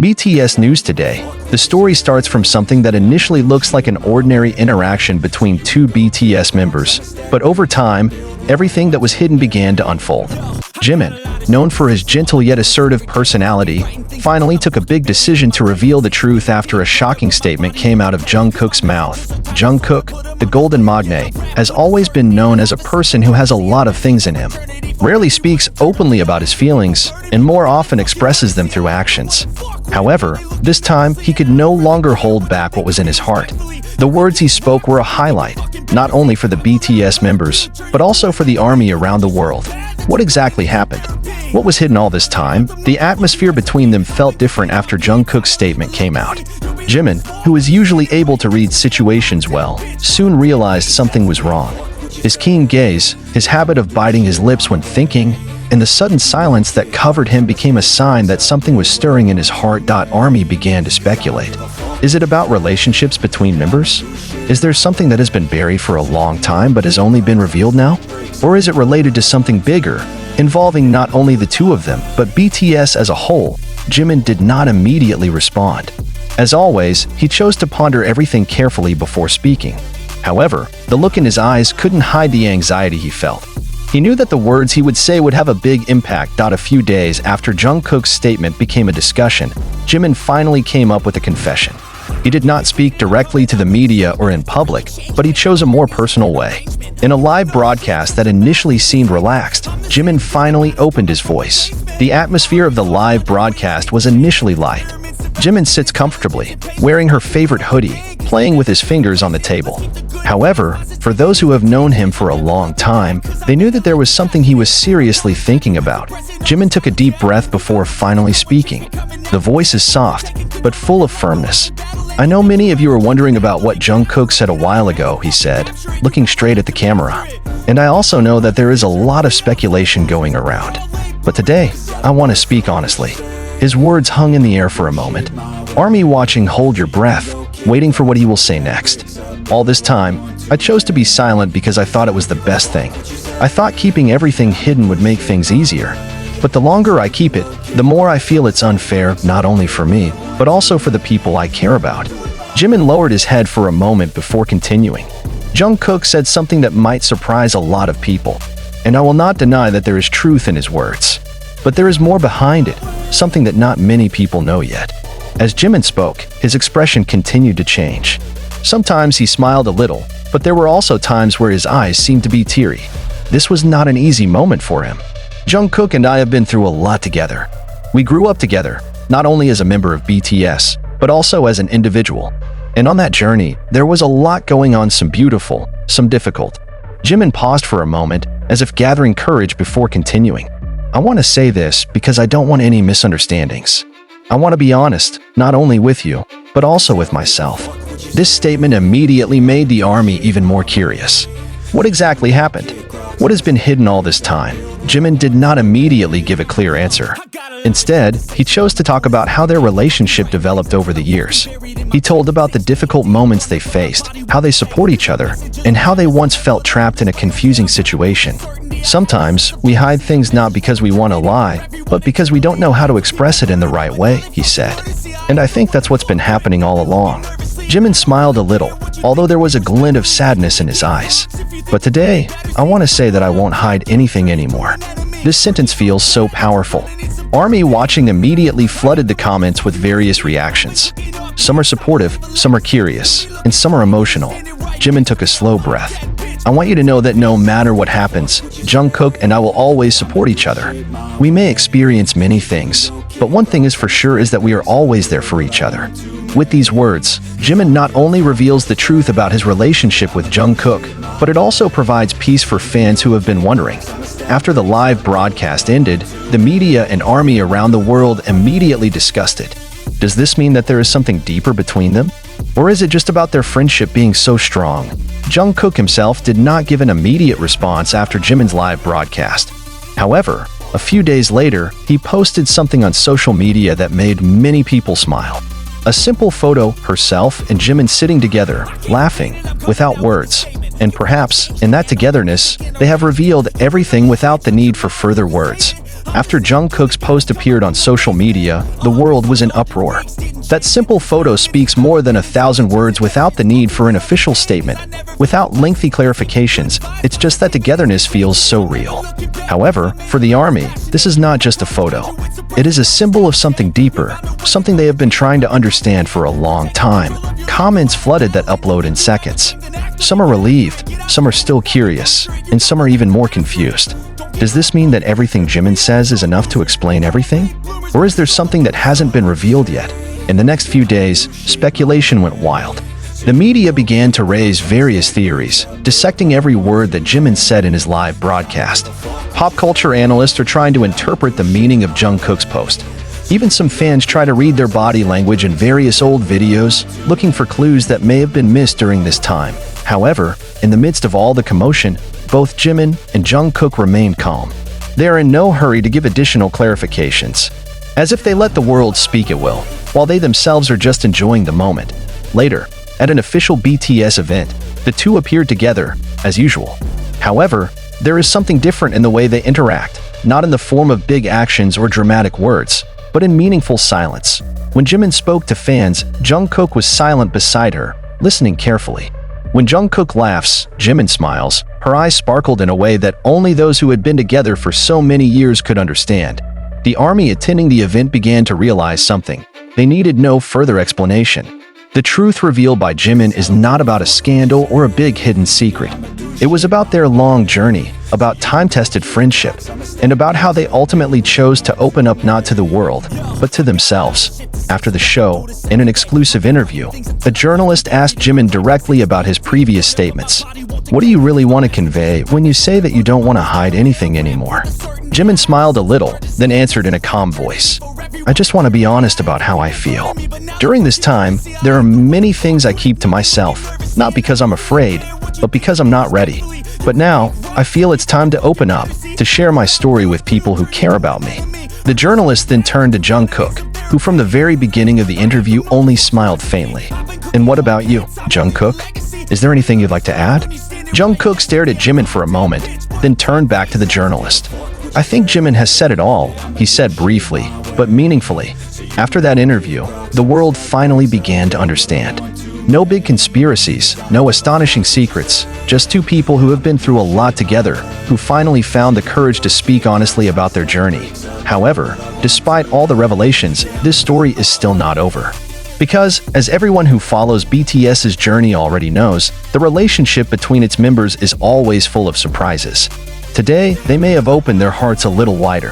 BTS News Today. The story starts from something that initially looks like an ordinary interaction between two BTS members, but over time, everything that was hidden began to unfold. Jimin, known for his gentle yet assertive personality, finally took a big decision to reveal the truth after a shocking statement came out of Jungkook's mouth. Jungkook, the golden magne, has always been known as a person who has a lot of things in him, rarely speaks openly about his feelings, and more often expresses them through actions. However, this time, he could no longer hold back what was in his heart. The words he spoke were a highlight, not only for the BTS members, but also for the army around the world. What exactly happened? What was hidden all this time? The atmosphere between them felt different after Jungkook's statement came out. Jimin, who is usually able to read situations well, soon realized something was wrong. His keen gaze, his habit of biting his lips when thinking, and the sudden silence that covered him became a sign that something was stirring in his heart. Army began to speculate. Is it about relationships between members? Is there something that has been buried for a long time but has only been revealed now? Or is it related to something bigger, involving not only the two of them, but BTS as a whole? Jimin did not immediately respond. As always, he chose to ponder everything carefully before speaking. However, the look in his eyes couldn't hide the anxiety he felt. He knew that the words he would say would have a big impact. A few days after Jungkook's statement became a discussion, Jimin finally came up with a confession. He did not speak directly to the media or in public, but he chose a more personal way. In a live broadcast that initially seemed relaxed, Jimin finally opened his voice. The atmosphere of the live broadcast was initially light. Jimin sits comfortably, wearing her favorite hoodie, playing with his fingers on the table. However, for those who have known him for a long time, they knew that there was something he was seriously thinking about. Jimin took a deep breath before finally speaking. The voice is soft, but full of firmness. I know many of you are wondering about what Jungkook said a while ago, he said, looking straight at the camera. And I also know that there is a lot of speculation going around. But today, I want to speak honestly. His words hung in the air for a moment. Army watching, hold your breath, waiting for what he will say next. All this time, I chose to be silent because I thought it was the best thing. I thought keeping everything hidden would make things easier. But the longer I keep it, the more I feel it's unfair, not only for me, but also for the people I care about. Jimin lowered his head for a moment before continuing. Jungkook said something that might surprise a lot of people, and I will not deny that there is truth in his words. But there is more behind it, something that not many people know yet. As Jimin spoke, his expression continued to change. Sometimes he smiled a little, but there were also times where his eyes seemed to be teary. This was not an easy moment for him. Jungkook and I have been through a lot together. We grew up together, not only as a member of BTS, but also as an individual. And on that journey, there was a lot going on, some beautiful, some difficult. Jimin paused for a moment, as if gathering courage before continuing. I want to say this because I don't want any misunderstandings. I want to be honest, not only with you, but also with myself. This statement immediately made the army even more curious. What exactly happened? What has been hidden all this time? Jimin did not immediately give a clear answer. Instead, he chose to talk about how their relationship developed over the years. He told about the difficult moments they faced, how they support each other, and how they once felt trapped in a confusing situation. Sometimes, we hide things not because we want to lie, but because we don't know how to express it in the right way, he said. And I think that's what's been happening all along. Jimin smiled a little, although there was a glint of sadness in his eyes. But today, I want to say that I won't hide anything anymore. This sentence feels so powerful. Army watching immediately flooded the comments with various reactions. Some are supportive, some are curious, and some are emotional. Jimin took a slow breath. I want you to know that no matter what happens, Jungkook and I will always support each other. We may experience many things, but one thing is for sure is that we are always there for each other. With these words, Jimin not only reveals the truth about his relationship with Jungkook, but it also provides peace for fans who have been wondering. After the live broadcast ended, the media and army around the world immediately discussed it. Does this mean that there is something deeper between them? Or is it just about their friendship being so strong? Jungkook himself did not give an immediate response after Jimin's live broadcast. However, a few days later, he posted something on social media that made many people smile. A simple photo, herself and Jimin sitting together, laughing, without words. And perhaps, in that togetherness, they have revealed everything without the need for further words. After Jungkook's post appeared on social media, the world was in uproar. That simple photo speaks more than 1,000 words without the need for an official statement. Without lengthy clarifications, it's just that togetherness feels so real. However, for the ARMY, this is not just a photo. It is a symbol of something deeper, something they have been trying to understand for a long time. Comments flooded that upload in seconds. Some are relieved, some are still curious, and some are even more confused. Does this mean that everything Jimin says is enough to explain everything? Or is there something that hasn't been revealed yet? In the next few days, speculation went wild. The media began to raise various theories, dissecting every word that Jimin said in his live broadcast. Pop culture analysts are trying to interpret the meaning of Jungkook's post. Even some fans try to read their body language in various old videos, looking for clues that may have been missed during this time. However, in the midst of all the commotion, both Jimin and Jungkook remain calm. They are in no hurry to give additional clarifications, as if they let the world speak at will, while they themselves are just enjoying the moment. Later, at an official BTS event, the two appeared together, as usual. However, there is something different in the way they interact, not in the form of big actions or dramatic words, but in meaningful silence. When Jimin spoke to fans, Jungkook was silent beside her, listening carefully. When Jungkook laughs, Jimin smiles. Her eyes sparkled in a way that only those who had been together for so many years could understand. The ARMY attending the event began to realize something. They needed no further explanation. The truth revealed by Jimin is not about a scandal or a big hidden secret. It was about their long journey, about time-tested friendship, and about how they ultimately chose to open up not to the world, but to themselves. After the show, in an exclusive interview, a journalist asked Jimin directly about his previous statements. What do you really want to convey when you say that you don't want to hide anything anymore? Jimin smiled a little, then answered in a calm voice. I just want to be honest about how I feel. During this time, there are many things I keep to myself, not because I'm afraid, but because I'm not ready. But now, I feel it's time to open up, to share my story with people who care about me. The journalist then turned to Jungkook, who from the very beginning of the interview only smiled faintly. And what about you, Jungkook? Is there anything you'd like to add? Jungkook stared at Jimin for a moment, then turned back to the journalist. I think Jimin has said it all, he said briefly, but meaningfully. After that interview, the world finally began to understand. No big conspiracies, no astonishing secrets, just two people who have been through a lot together, who finally found the courage to speak honestly about their journey. However, despite all the revelations, this story is still not over. Because, as everyone who follows BTS's journey already knows, the relationship between its members is always full of surprises. Today, they may have opened their hearts a little wider.